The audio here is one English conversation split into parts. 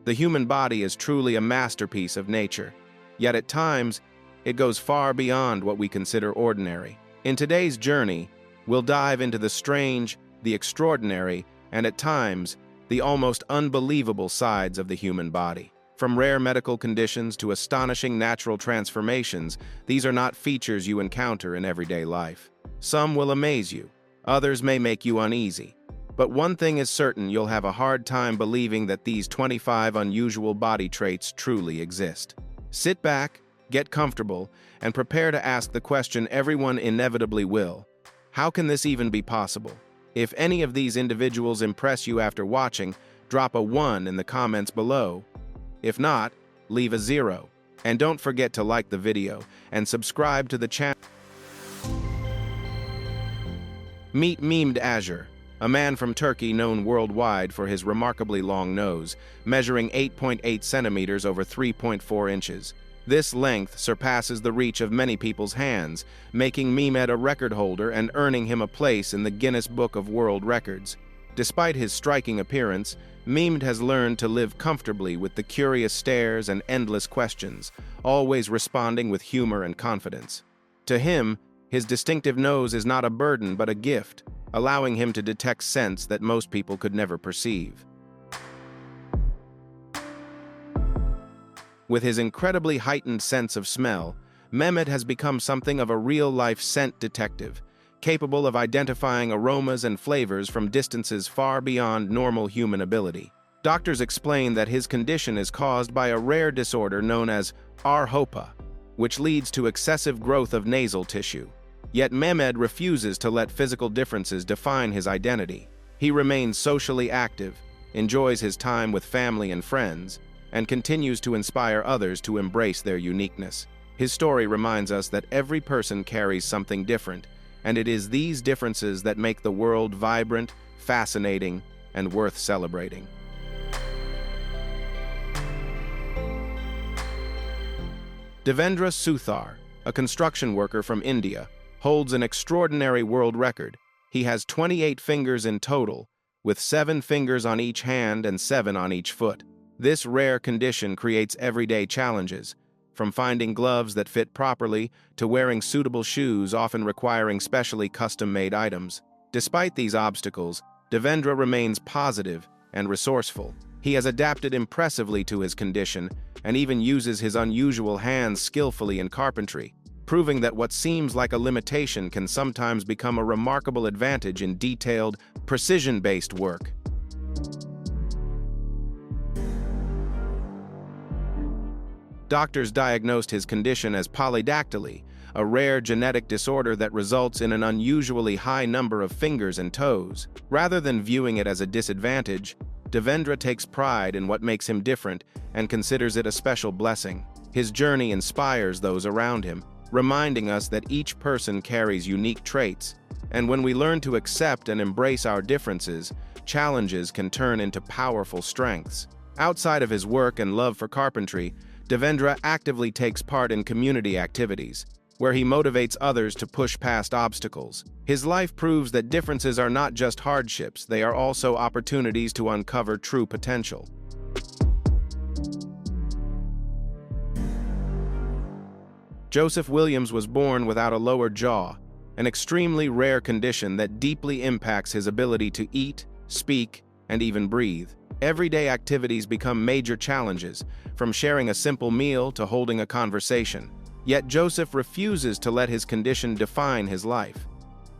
The human body is truly a masterpiece of nature, yet at times, it goes far beyond what we consider ordinary. In today's journey, we'll dive into the strange, the extraordinary, and at times, the almost unbelievable sides of the human body. From rare medical conditions to astonishing natural transformations, these are not features you encounter in everyday life. Some will amaze you, others may make you uneasy. But one thing is certain, you'll have a hard time believing that these 25 unusual body traits truly exist. Sit back, get comfortable, and prepare to ask the question everyone inevitably will. How can this even be possible? If any of these individuals impress you after watching, drop a 1 in the comments below. If not, leave a 0. And don't forget to like the video and subscribe to the channel. Meet Memed Azure, a man from Turkey known worldwide for his remarkably long nose, measuring 8.8 centimeters over 3.4 inches. This length surpasses the reach of many people's hands, making Memed a record holder and earning him a place in the Guinness Book of World Records. Despite his striking appearance, Memed has learned to live comfortably with the curious stares and endless questions, always responding with humor and confidence. To him, his distinctive nose is not a burden but a gift, allowing him to detect scents that most people could never perceive. With his incredibly heightened sense of smell, Mehmet has become something of a real-life scent detective, capable of identifying aromas and flavors from distances far beyond normal human ability. Doctors explain that his condition is caused by a rare disorder known as arhopa, which leads to excessive growth of nasal tissue. Yet Mehmet refuses to let physical differences define his identity. He remains socially active, enjoys his time with family and friends, and continues to inspire others to embrace their uniqueness. His story reminds us that every person carries something different, and it is these differences that make the world vibrant, fascinating, and worth celebrating. Devendra Suthar, a construction worker from India, holds an extraordinary world record. He has 28 fingers in total, with 7 fingers on each hand and 7 on each foot. This rare condition creates everyday challenges, from finding gloves that fit properly to wearing suitable shoes, often requiring specially custom-made items. Despite these obstacles, Devendra remains positive and resourceful. He has adapted impressively to his condition and even uses his unusual hands skillfully in carpentry, proving that what seems like a limitation can sometimes become a remarkable advantage in detailed, precision-based work. Doctors diagnosed his condition as polydactyly, a rare genetic disorder that results in an unusually high number of fingers and toes. Rather than viewing it as a disadvantage, Devendra takes pride in what makes him different and considers it a special blessing. His journey inspires those around him, reminding us that each person carries unique traits, and when we learn to accept and embrace our differences, challenges can turn into powerful strengths. Outside of his work and love for carpentry, Devendra actively takes part in community activities, where he motivates others to push past obstacles. His life proves that differences are not just hardships, they are also opportunities to uncover true potential. Joseph Williams was born without a lower jaw, an extremely rare condition that deeply impacts his ability to eat, speak, and even breathe. Everyday activities become major challenges, from sharing a simple meal to holding a conversation. Yet Joseph refuses to let his condition define his life.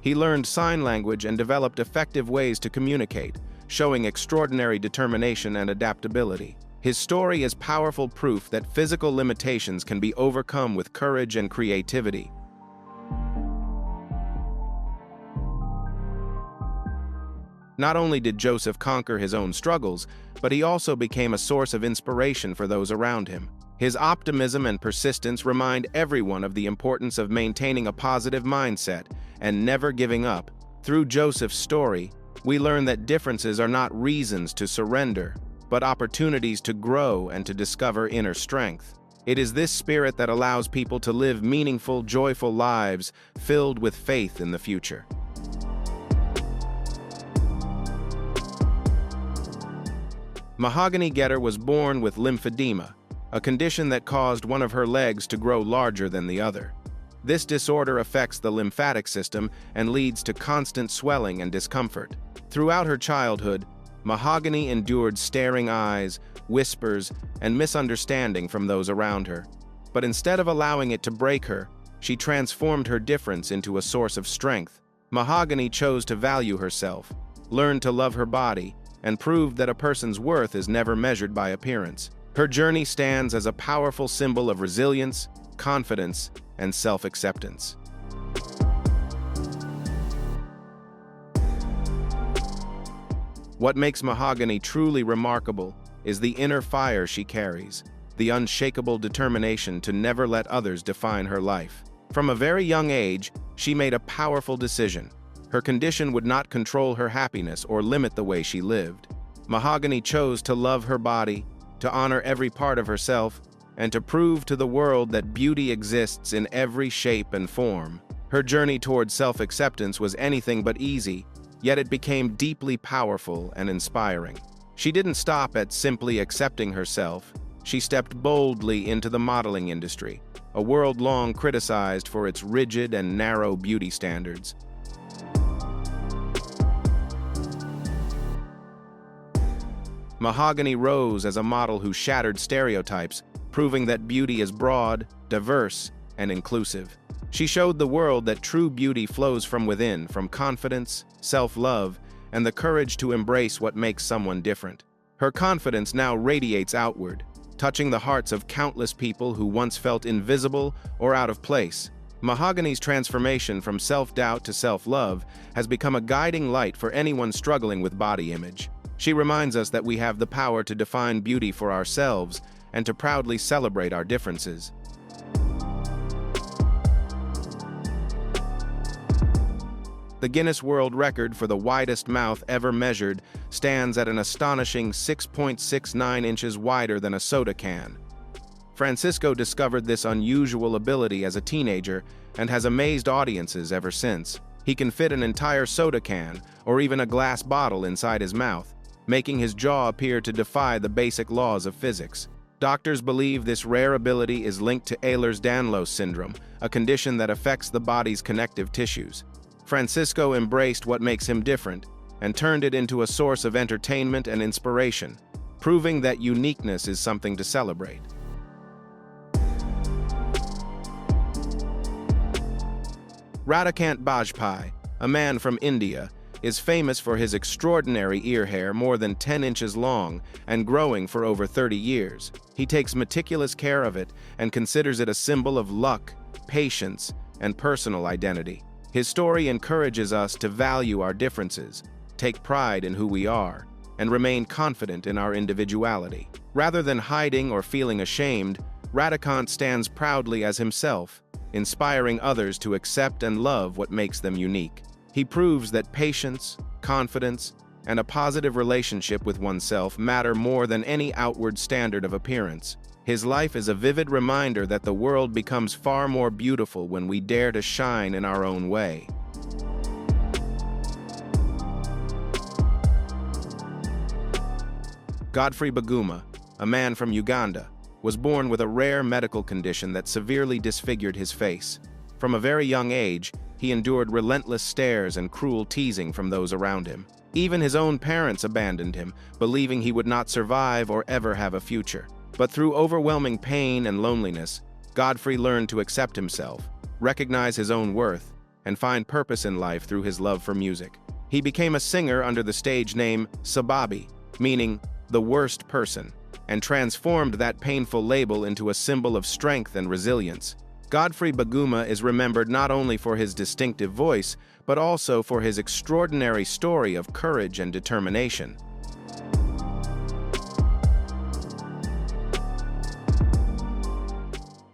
He learned sign language and developed effective ways to communicate, showing extraordinary determination and adaptability. His story is powerful proof that physical limitations can be overcome with courage and creativity. Not only did Joseph conquer his own struggles, but he also became a source of inspiration for those around him. His optimism and persistence remind everyone of the importance of maintaining a positive mindset and never giving up. Through Joseph's story, we learn that differences are not reasons to surrender, but opportunities to grow and to discover inner strength. It is this spirit that allows people to live meaningful, joyful lives filled with faith in the future. Mahogany Getter was born with lymphedema, a condition that caused one of her legs to grow larger than the other. This disorder affects the lymphatic system and leads to constant swelling and discomfort. Throughout her childhood, Mahogany endured staring eyes, whispers, and misunderstanding from those around her. But instead of allowing it to break her, she transformed her difference into a source of strength. Mahogany chose to value herself, learned to love her body, and proved that a person's worth is never measured by appearance. Her journey stands as a powerful symbol of resilience, confidence, and self-acceptance. What makes Mahogany truly remarkable is the inner fire she carries, the unshakable determination to never let others define her life. From a very young age, she made a powerful decision. Her condition would not control her happiness or limit the way she lived. Mahogany chose to love her body, to honor every part of herself, and to prove to the world that beauty exists in every shape and form. Her journey towards self-acceptance was anything but easy, yet it became deeply powerful and inspiring. She didn't stop at simply accepting herself. She stepped boldly into the modeling industry, a world long criticized for its rigid and narrow beauty standards. Mahogany rose as a model who shattered stereotypes, proving that beauty is broad, diverse, and inclusive. She showed the world that true beauty flows from within, from confidence, self-love, and the courage to embrace what makes someone different. Her confidence now radiates outward, touching the hearts of countless people who once felt invisible or out of place. Mahogany's transformation from self-doubt to self-love has become a guiding light for anyone struggling with body image. She reminds us that we have the power to define beauty for ourselves and to proudly celebrate our differences. The Guinness World Record for the widest mouth ever measured stands at an astonishing 6.69 inches wider than a soda can. Francisco discovered this unusual ability as a teenager and has amazed audiences ever since. He can fit an entire soda can or even a glass bottle inside his mouth, making his jaw appear to defy the basic laws of physics. Doctors believe this rare ability is linked to Ehlers-Danlos syndrome, a condition that affects the body's connective tissues. Francisco embraced what makes him different and turned it into a source of entertainment and inspiration, proving that uniqueness is something to celebrate. Radhikant Bajpai, a man from India, is famous for his extraordinary ear hair more than 10 inches long and growing for over 30 years. He takes meticulous care of it and considers it a symbol of luck, patience, and personal identity. His story encourages us to value our differences, take pride in who we are, and remain confident in our individuality. Rather than hiding or feeling ashamed, Radhikant stands proudly as himself, inspiring others to accept and love what makes them unique. He proves that patience, confidence, and a positive relationship with oneself matter more than any outward standard of appearance. His life is a vivid reminder that the world becomes far more beautiful when we dare to shine in our own way. Godfrey Baguma, a man from Uganda, was born with a rare medical condition that severely disfigured his face. From a very young age, he endured relentless stares and cruel teasing from those around him. Even his own parents abandoned him, believing he would not survive or ever have a future. But through overwhelming pain and loneliness, Godfrey learned to accept himself, recognize his own worth, and find purpose in life through his love for music. He became a singer under the stage name Sababi, meaning the worst person, and transformed that painful label into a symbol of strength and resilience. Godfrey Baguma is remembered not only for his distinctive voice, but also for his extraordinary story of courage and determination.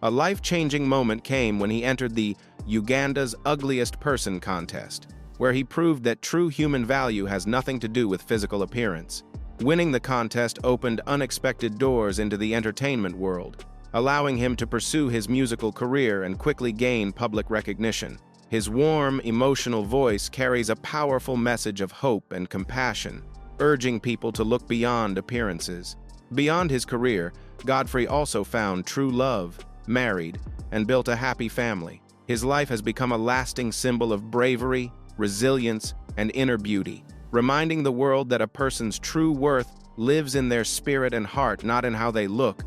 A life-changing moment came when he entered the Uganda's Ugliest Person contest, where he proved that true human value has nothing to do with physical appearance. Winning the contest opened unexpected doors into the entertainment world, allowing him to pursue his musical career and quickly gain public recognition. His warm, emotional voice carries a powerful message of hope and compassion, urging people to look beyond appearances. Beyond his career, Godfrey also found true love, married, and built a happy family. His life has become a lasting symbol of bravery, resilience, and inner beauty, reminding the world that a person's true worth lives in their spirit and heart, not in how they look.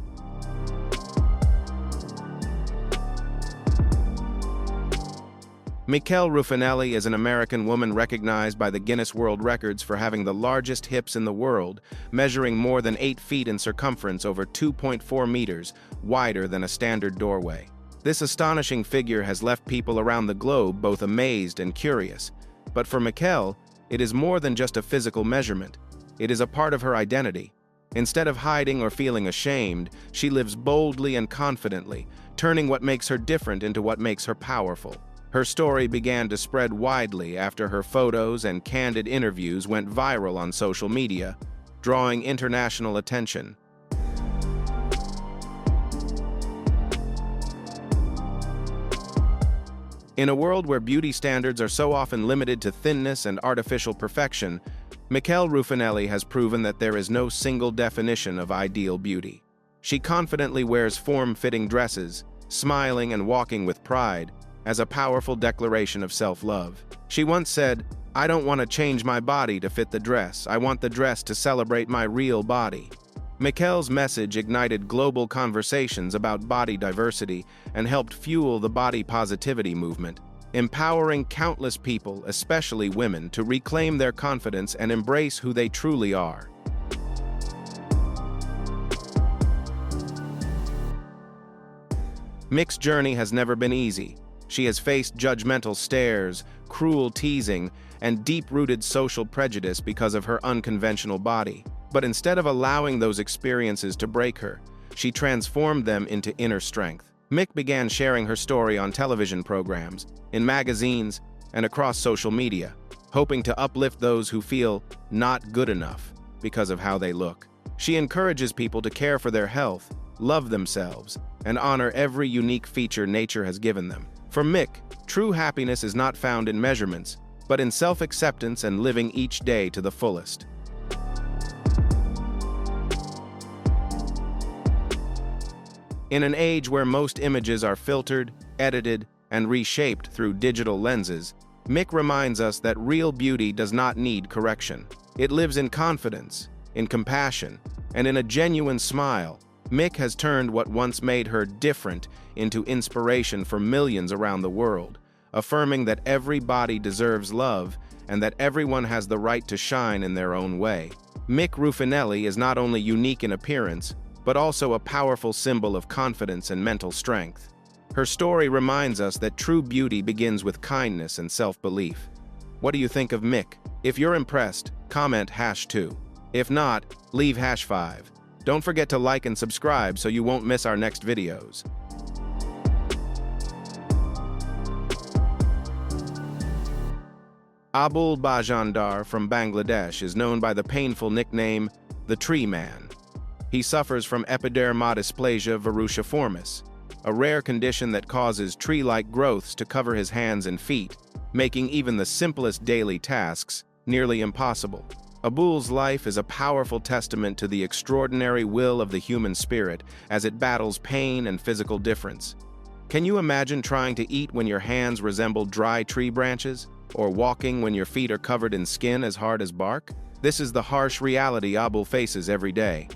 Michele Ruffinelli is an American woman recognized by the Guinness World Records for having the largest hips in the world, measuring more than 8 feet in circumference, over 2.4 meters, wider than a standard doorway. This astonishing figure has left people around the globe both amazed and curious. But for Michele, it is more than just a physical measurement. It is a part of her identity. Instead of hiding or feeling ashamed, she lives boldly and confidently, turning what makes her different into what makes her powerful. Her story began to spread widely after her photos and candid interviews went viral on social media, drawing international attention. In a world where beauty standards are so often limited to thinness and artificial perfection, Michele Ruffinelli has proven that there is no single definition of ideal beauty. She confidently wears form-fitting dresses, smiling and walking with pride, as a powerful declaration of self-love. She once said, "I don't want to change my body to fit the dress. I want the dress to celebrate my real body." Michele's message ignited global conversations about body diversity and helped fuel the body positivity movement, empowering countless people, especially women, to reclaim their confidence and embrace who they truly are. Mick's journey has never been easy. She has faced judgmental stares, cruel teasing, and deep-rooted social prejudice because of her unconventional body. But instead of allowing those experiences to break her, she transformed them into inner strength. Mick began sharing her story on television programs, in magazines, and across social media, hoping to uplift those who feel not good enough because of how they look. She encourages people to care for their health, love themselves, and honor every unique feature nature has given them. For Mick, true happiness is not found in measurements, but in self-acceptance and living each day to the fullest. In an age where most images are filtered, edited, and reshaped through digital lenses, Mick reminds us that real beauty does not need correction. It lives in confidence, in compassion, and in a genuine smile. Mick has turned what once made her different into inspiration for millions around the world, affirming that every body deserves love and that everyone has the right to shine in their own way. Mick Ruffinelli is not only unique in appearance, but also a powerful symbol of confidence and mental strength. Her story reminds us that true beauty begins with kindness and self-belief. What do you think of Mick? If you're impressed, comment #2. If not, leave #5. Don't forget to like and subscribe so you won't miss our next videos. Abul Bajandar from Bangladesh is known by the painful nickname, the Tree Man. He suffers from epidermodysplasia verruciformis, a rare condition that causes tree-like growths to cover his hands and feet, making even the simplest daily tasks nearly impossible. Abul's life is a powerful testament to the extraordinary will of the human spirit as it battles pain and physical difference. Can you imagine trying to eat when your hands resemble dry tree branches, or walking when your feet are covered in skin as hard as bark? This is the harsh reality Abul faces every day.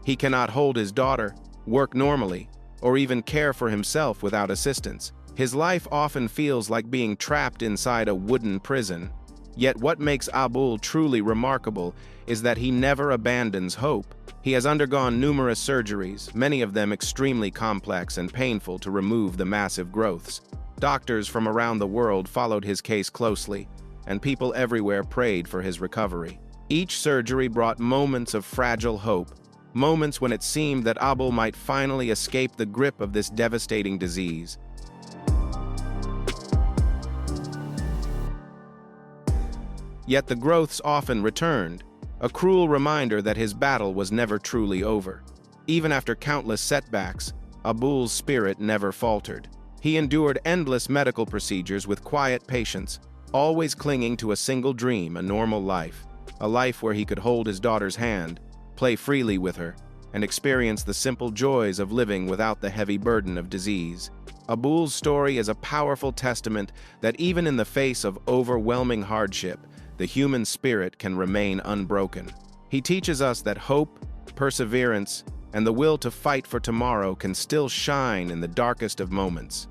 He cannot hold his daughter, work normally, or even care for himself without assistance. His life often feels like being trapped inside a wooden prison. Yet what makes Abul truly remarkable is that he never abandons hope. He has undergone numerous surgeries, many of them extremely complex and painful, to remove the massive growths. Doctors from around the world followed his case closely, and people everywhere prayed for his recovery. Each surgery brought moments of fragile hope, moments when it seemed that Abul might finally escape the grip of this devastating disease. Yet the growths often returned, a cruel reminder that his battle was never truly over. Even after countless setbacks, Abul's spirit never faltered. He endured endless medical procedures with quiet patience, always clinging to a single dream: a normal life. A life where he could hold his daughter's hand, play freely with her, and experience the simple joys of living without the heavy burden of disease. Abul's story is a powerful testament that even in the face of overwhelming hardship, the human spirit can remain unbroken. He teaches us that hope, perseverance, and the will to fight for tomorrow can still shine in the darkest of moments.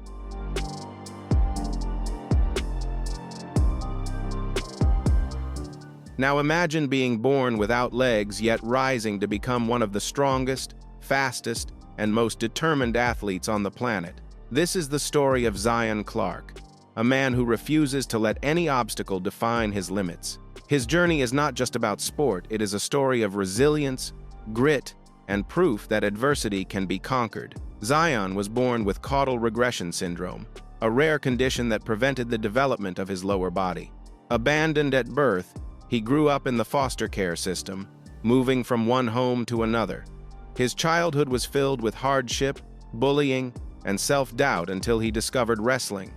Now imagine being born without legs, yet rising to become one of the strongest, fastest, and most determined athletes on the planet. This is the story of Zion Clark, a man who refuses to let any obstacle define his limits. His journey is not just about sport, it is a story of resilience, grit, and proof that adversity can be conquered. Zion was born with caudal regression syndrome, a rare condition that prevented the development of his lower body. Abandoned at birth, he grew up in the foster care system, moving from one home to another. His childhood was filled with hardship, bullying, and self-doubt until he discovered wrestling.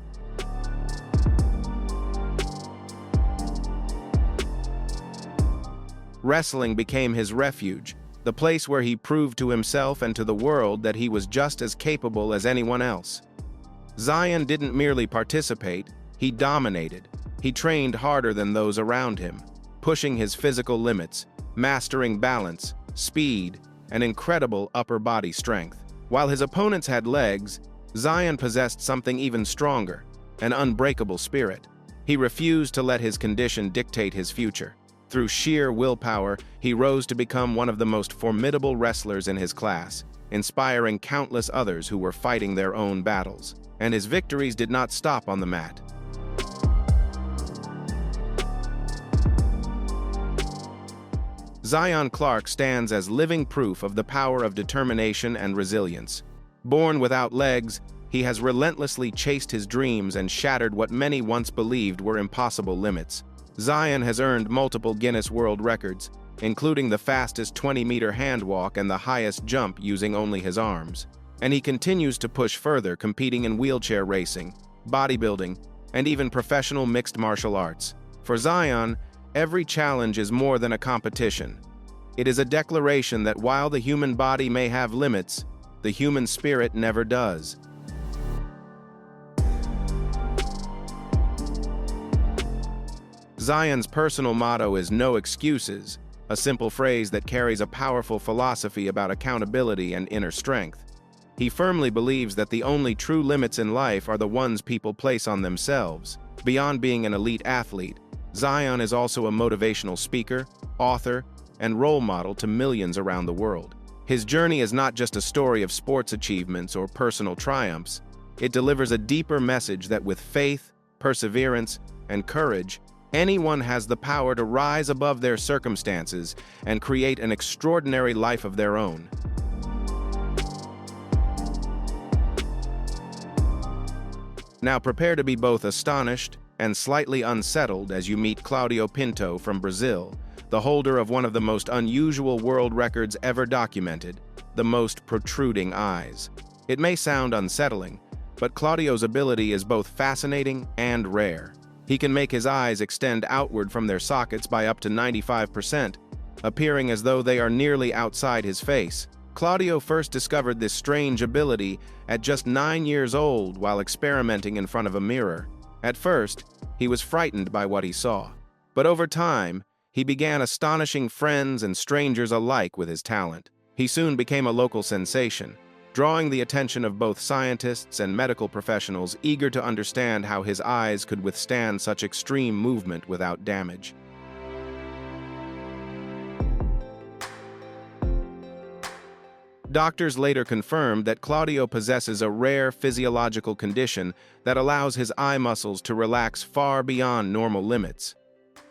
Wrestling became his refuge, the place where he proved to himself and to the world that he was just as capable as anyone else. Zion didn't merely participate, he dominated. He trained harder than those around him, pushing his physical limits, mastering balance, speed, and incredible upper body strength. While his opponents had legs, Zion possessed something even stronger: an unbreakable spirit. He refused to let his condition dictate his future. Through sheer willpower, he rose to become one of the most formidable wrestlers in his class, inspiring countless others who were fighting their own battles. And his victories did not stop on the mat. Zion Clark stands as living proof of the power of determination and resilience. Born without legs, he has relentlessly chased his dreams and shattered what many once believed were impossible limits. Zion has earned multiple Guinness World Records, including the fastest 20-meter handwalk and the highest jump using only his arms. And he continues to push further, competing in wheelchair racing, bodybuilding, and even professional mixed martial arts. For Zion, every challenge is more than a competition. It is a declaration that while the human body may have limits, the human spirit never does. Zion's personal motto is "No excuses," a simple phrase that carries a powerful philosophy about accountability and inner strength. He firmly believes that the only true limits in life are the ones people place on themselves. Beyond being an elite athlete, Zion is also a motivational speaker, author, and role model to millions around the world. His journey is not just a story of sports achievements or personal triumphs. It delivers a deeper message that with faith, perseverance, and courage, anyone has the power to rise above their circumstances and create an extraordinary life of their own. Now prepare to be both astonished and slightly unsettled as you meet Claudio Pinto from Brazil, the holder of one of the most unusual world records ever documented: the most protruding eyes. It may sound unsettling, but Claudio's ability is both fascinating and rare. He can make his eyes extend outward from their sockets by up to 95%, appearing as though they are nearly outside his face. Claudio first discovered this strange ability at just 9 years old while experimenting in front of a mirror. At first, he was frightened by what he saw, but over time, he began astonishing friends and strangers alike with his talent. He soon became a local sensation, drawing the attention of both scientists and medical professionals eager to understand how his eyes could withstand such extreme movement without damage. Doctors later confirmed that Claudio possesses a rare physiological condition that allows his eye muscles to relax far beyond normal limits.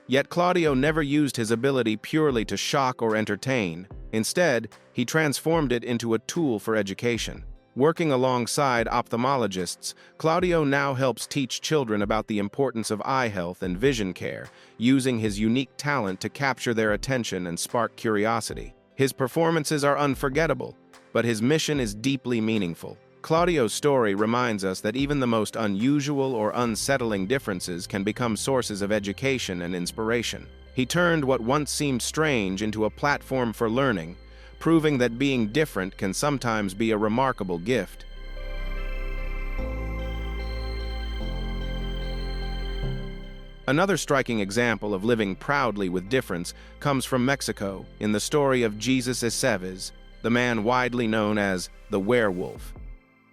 Yet Claudio never used his ability purely to shock or entertain. Instead, he transformed it into a tool for education. Working alongside ophthalmologists, Claudio now helps teach children about the importance of eye health and vision care, using his unique talent to capture their attention and spark curiosity. His performances are unforgettable, but his mission is deeply meaningful. Claudio's story reminds us that even the most unusual or unsettling differences can become sources of education and inspiration. He turned what once seemed strange into a platform for learning, proving that being different can sometimes be a remarkable gift. Another striking example of living proudly with difference comes from Mexico in the story of Jesus Estevez, the man widely known as the werewolf.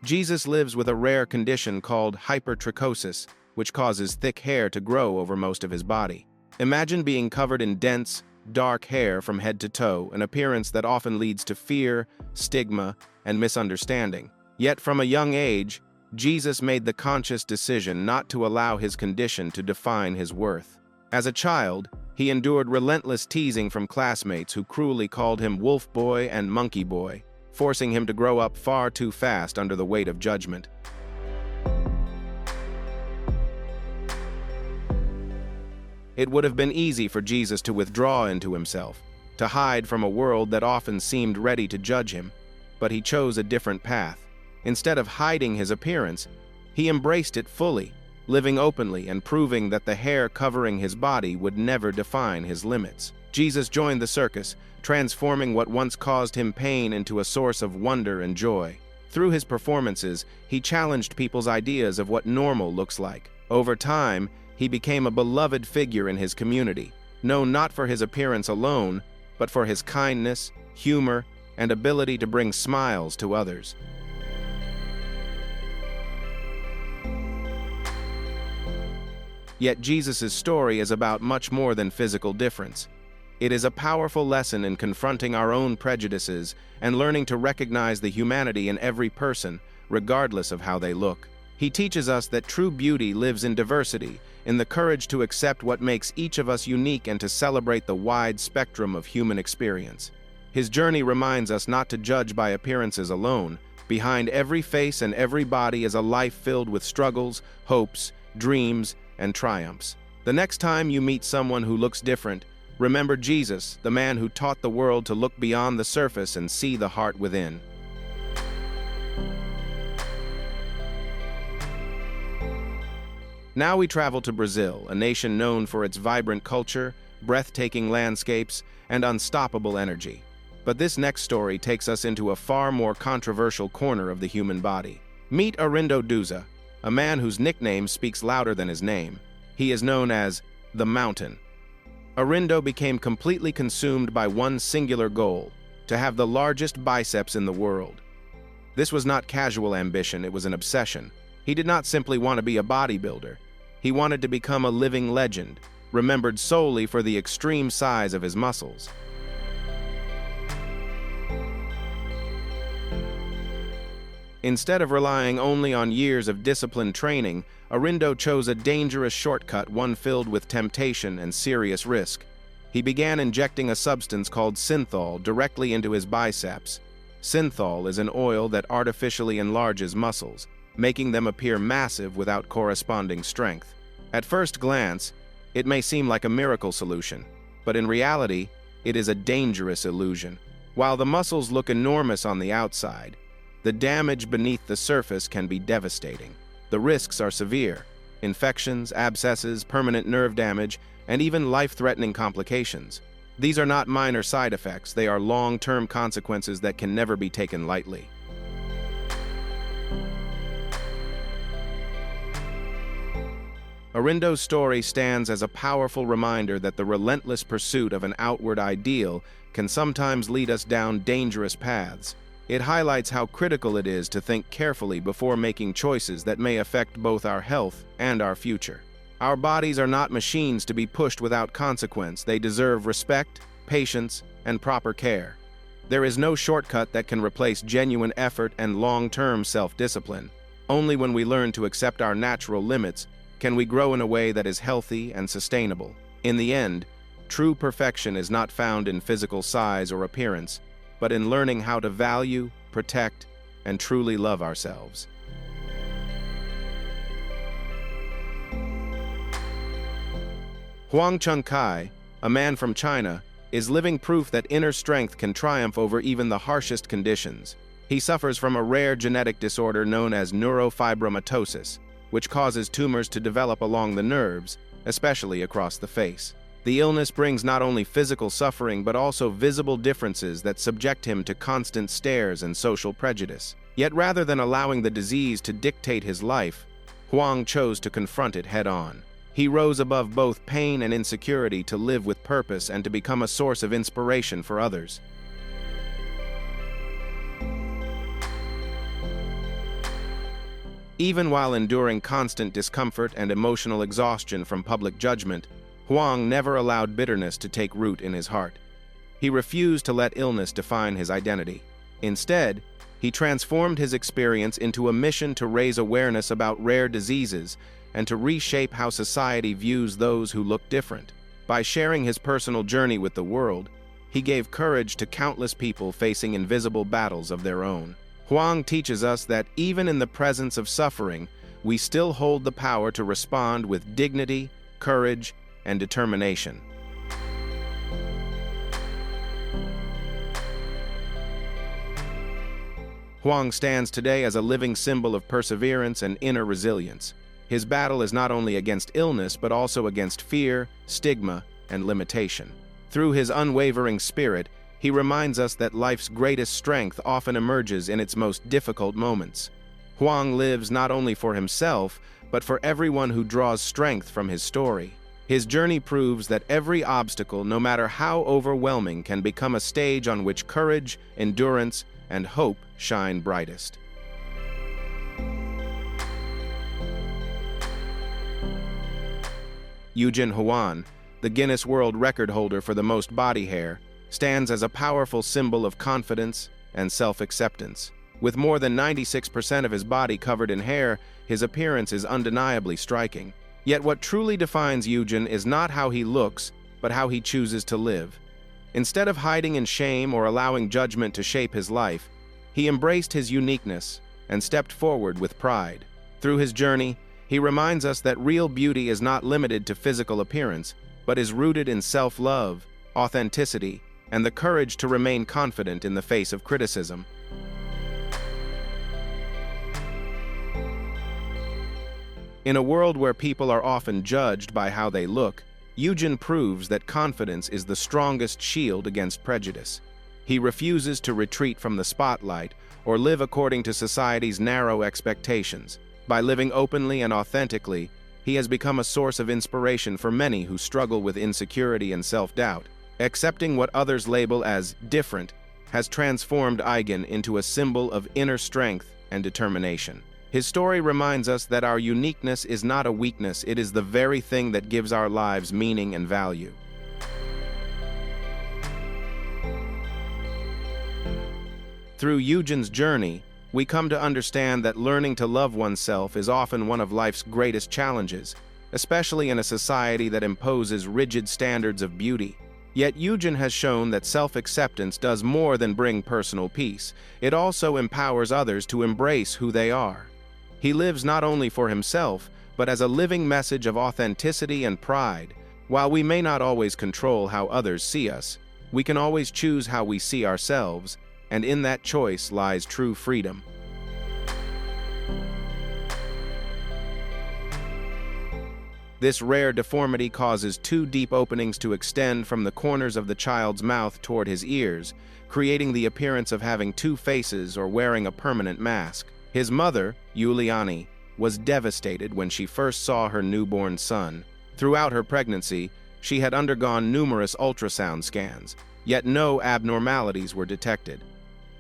Jesus lives with a rare condition called hypertrichosis, which causes thick hair to grow over most of his body. Imagine being covered in dense, dark hair from head to toe, an appearance that often leads to fear, stigma, and misunderstanding. Yet from a young age, Jesus made the conscious decision not to allow his condition to define his worth. As a child, he endured relentless teasing from classmates who cruelly called him wolf boy and monkey boy, forcing him to grow up far too fast under the weight of judgment. It would have been easy for Jesus to withdraw into himself, to hide from a world that often seemed ready to judge him, but he chose a different path. Instead of hiding his appearance, he embraced it fully, living openly and proving that the hair covering his body would never define his limits. Jesus joined the circus, transforming what once caused him pain into a source of wonder and joy. Through his performances, he challenged people's ideas of what normal looks like. Over time, he became a beloved figure in his community, known not for his appearance alone, but for his kindness, humor, and ability to bring smiles to others. Yet Jesus' story is about much more than physical difference. It is a powerful lesson in confronting our own prejudices and learning to recognize the humanity in every person, regardless of how they look. He teaches us that true beauty lives in diversity, in the courage to accept what makes each of us unique and to celebrate the wide spectrum of human experience. His journey reminds us not to judge by appearances alone. Behind every face and every body is a life filled with struggles, hopes, dreams, and triumphs. The next time you meet someone who looks different, remember Jesus, the man who taught the world to look beyond the surface and see the heart within. Now we travel to Brazil, a nation known for its vibrant culture, breathtaking landscapes, and unstoppable energy. But this next story takes us into a far more controversial corner of the human body. Meet Arindo Duza, a man whose nickname speaks louder than his name. He is known as the Mountain. Arindo became completely consumed by one singular goal: to have the largest biceps in the world. This was not casual ambition, it was an obsession. He did not simply want to be a bodybuilder. He wanted to become a living legend, remembered solely for the extreme size of his muscles. Instead of relying only on years of disciplined training, Arindo chose a dangerous shortcut, one filled with temptation and serious risk. He began injecting a substance called synthol directly into his biceps. Synthol is an oil that artificially enlarges muscles, making them appear massive without corresponding strength. At first glance, it may seem like a miracle solution, but in reality, it is a dangerous illusion. While the muscles look enormous on the outside, the damage beneath the surface can be devastating. The risks are severe: infections, abscesses, permanent nerve damage, and even life-threatening complications. These are not minor side effects, they are long-term consequences that can never be taken lightly. Arindo's story stands as a powerful reminder that the relentless pursuit of an outward ideal can sometimes lead us down dangerous paths. It highlights how critical it is to think carefully before making choices that may affect both our health and our future. Our bodies are not machines to be pushed without consequence. They deserve respect, patience, and proper care. There is no shortcut that can replace genuine effort and long-term self-discipline. Only when we learn to accept our natural limits can we grow in a way that is healthy and sustainable. In the end, true perfection is not found in physical size or appearance, but in learning how to value, protect, and truly love ourselves. Huang Chengkai, a man from China, is living proof that inner strength can triumph over even the harshest conditions. He suffers from a rare genetic disorder known as neurofibromatosis, which causes tumors to develop along the nerves, especially across the face. The illness brings not only physical suffering but also visible differences that subject him to constant stares and social prejudice. Yet rather than allowing the disease to dictate his life, Huang chose to confront it head-on. He rose above both pain and insecurity to live with purpose and to become a source of inspiration for others. Even while enduring constant discomfort and emotional exhaustion from public judgment, Huang never allowed bitterness to take root in his heart. He refused to let illness define his identity. Instead, he transformed his experience into a mission to raise awareness about rare diseases and to reshape how society views those who look different. By sharing his personal journey with the world, he gave courage to countless people facing invisible battles of their own. Huang teaches us that even in the presence of suffering, we still hold the power to respond with dignity, courage, and determination. Huang stands today as a living symbol of perseverance and inner resilience. His battle is not only against illness but also against fear, stigma, and limitation. Through his unwavering spirit, he reminds us that life's greatest strength often emerges in its most difficult moments. Huang lives not only for himself, but for everyone who draws strength from his story. His journey proves that every obstacle, no matter how overwhelming, can become a stage on which courage, endurance, and hope shine brightest. Eugene Huan, the Guinness World Record holder for the most body hair, stands as a powerful symbol of confidence and self-acceptance. With more than 96% of his body covered in hair, his appearance is undeniably striking. Yet what truly defines Eugene is not how he looks, but how he chooses to live. Instead of hiding in shame or allowing judgment to shape his life, he embraced his uniqueness and stepped forward with pride. Through his journey, he reminds us that real beauty is not limited to physical appearance, but is rooted in self-love, authenticity, and the courage to remain confident in the face of criticism. In a world where people are often judged by how they look, Eugene proves that confidence is the strongest shield against prejudice. He refuses to retreat from the spotlight or live according to society's narrow expectations. By living openly and authentically, he has become a source of inspiration for many who struggle with insecurity and self-doubt. Accepting what others label as different has transformed Eugene into a symbol of inner strength and determination. His story reminds us that our uniqueness is not a weakness, it is the very thing that gives our lives meaning and value. Through Eugene's journey, we come to understand that learning to love oneself is often one of life's greatest challenges, especially in a society that imposes rigid standards of beauty. Yet Eugene has shown that self-acceptance does more than bring personal peace. It also empowers others to embrace who they are. He lives not only for himself, but as a living message of authenticity and pride. While we may not always control how others see us, we can always choose how we see ourselves, and in that choice lies true freedom. This rare deformity causes two deep openings to extend from the corners of the child's mouth toward his ears, creating the appearance of having two faces or wearing a permanent mask. His mother, Yuliani, was devastated when she first saw her newborn son. Throughout her pregnancy, she had undergone numerous ultrasound scans, yet no abnormalities were detected.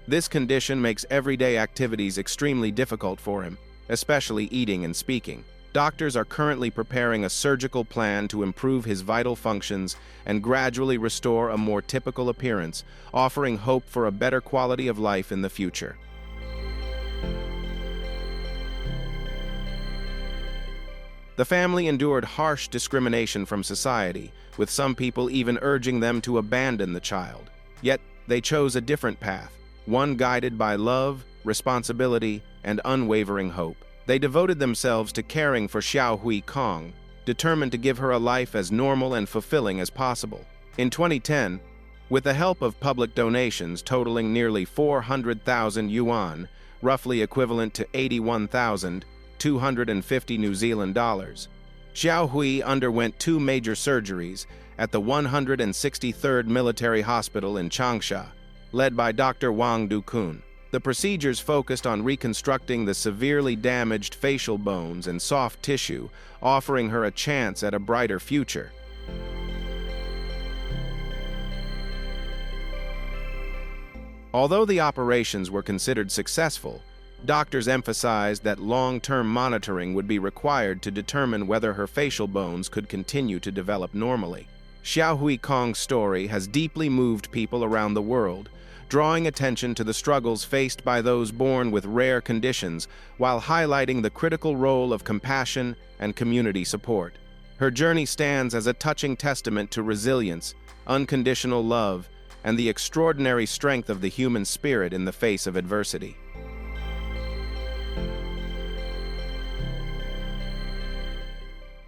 This condition makes everyday activities extremely difficult for him, especially eating and speaking. Doctors are currently preparing a surgical plan to improve his vital functions and gradually restore a more typical appearance, offering hope for a better quality of life in the future. The family endured harsh discrimination from society, with some people even urging them to abandon the child. Yet, they chose a different path, one guided by love, responsibility, and unwavering hope. They devoted themselves to caring for Xiao Hui Kong, determined to give her a life as normal and fulfilling as possible. In 2010, With the help of public donations totaling nearly 400,000 yuan, roughly equivalent to 81,250 New Zealand dollars, Xiao Hui underwent 2 major surgeries at the 163rd Military Hospital in Changsha, led by Dr. Wang Dukun. The procedures focused on reconstructing the severely damaged facial bones and soft tissue, offering her a chance at a brighter future. Although the operations were considered successful, doctors emphasized that long-term monitoring would be required to determine whether her facial bones could continue to develop normally. Xiao Hui Kong's story has deeply moved people around the world, drawing attention to the struggles faced by those born with rare conditions while highlighting the critical role of compassion and community support. Her journey stands as a touching testament to resilience, unconditional love, and the extraordinary strength of the human spirit in the face of adversity.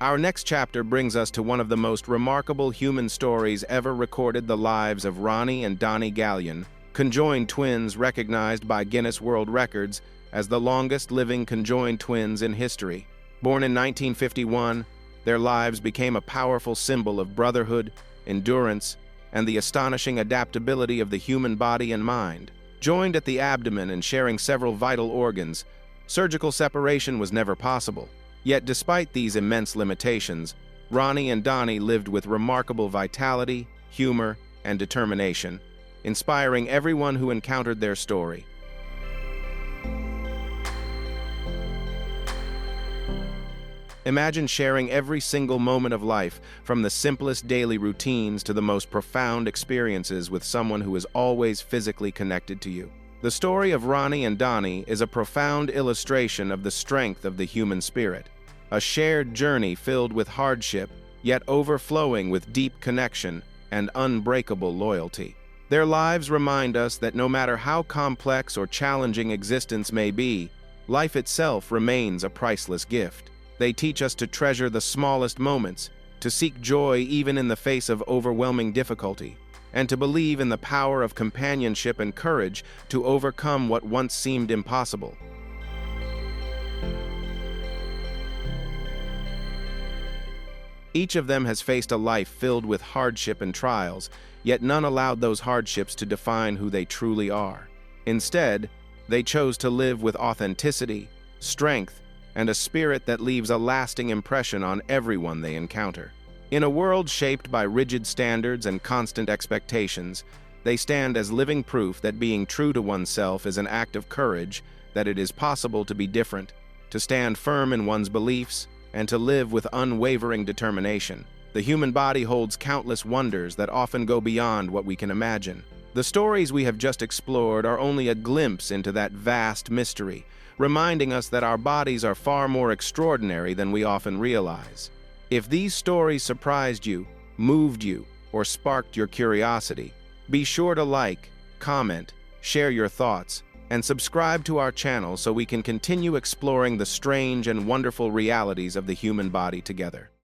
Our next chapter brings us to one of the most remarkable human stories ever recorded, the lives of Ronnie and Donnie Gallion, conjoined twins recognized by Guinness World Records as the longest-living conjoined twins in history. Born in 1951, their lives became a powerful symbol of brotherhood, endurance, and the astonishing adaptability of the human body and mind. Joined at the abdomen and sharing several vital organs, surgical separation was never possible. Yet despite these immense limitations, Ronnie and Donnie lived with remarkable vitality, humor, and determination, inspiring everyone who encountered their story. Imagine sharing every single moment of life, from the simplest daily routines to the most profound experiences, with someone who is always physically connected to you. The story of Ronnie and Donnie is a profound illustration of the strength of the human spirit, a shared journey filled with hardship, yet overflowing with deep connection and unbreakable loyalty. Their lives remind us that no matter how complex or challenging existence may be, life itself remains a priceless gift. They teach us to treasure the smallest moments, to seek joy even in the face of overwhelming difficulty, and to believe in the power of companionship and courage to overcome what once seemed impossible. Each of them has faced a life filled with hardship and trials, yet none allowed those hardships to define who they truly are. Instead, they chose to live with authenticity, strength, and a spirit that leaves a lasting impression on everyone they encounter. In a world shaped by rigid standards and constant expectations, they stand as living proof that being true to oneself is an act of courage, that it is possible to be different, to stand firm in one's beliefs, and to live with unwavering determination. The human body holds countless wonders that often go beyond what we can imagine. The stories we have just explored are only a glimpse into that vast mystery, reminding us that our bodies are far more extraordinary than we often realize. If these stories surprised you, moved you, or sparked your curiosity, be sure to like, comment, share your thoughts, and subscribe to our channel so we can continue exploring the strange and wonderful realities of the human body together.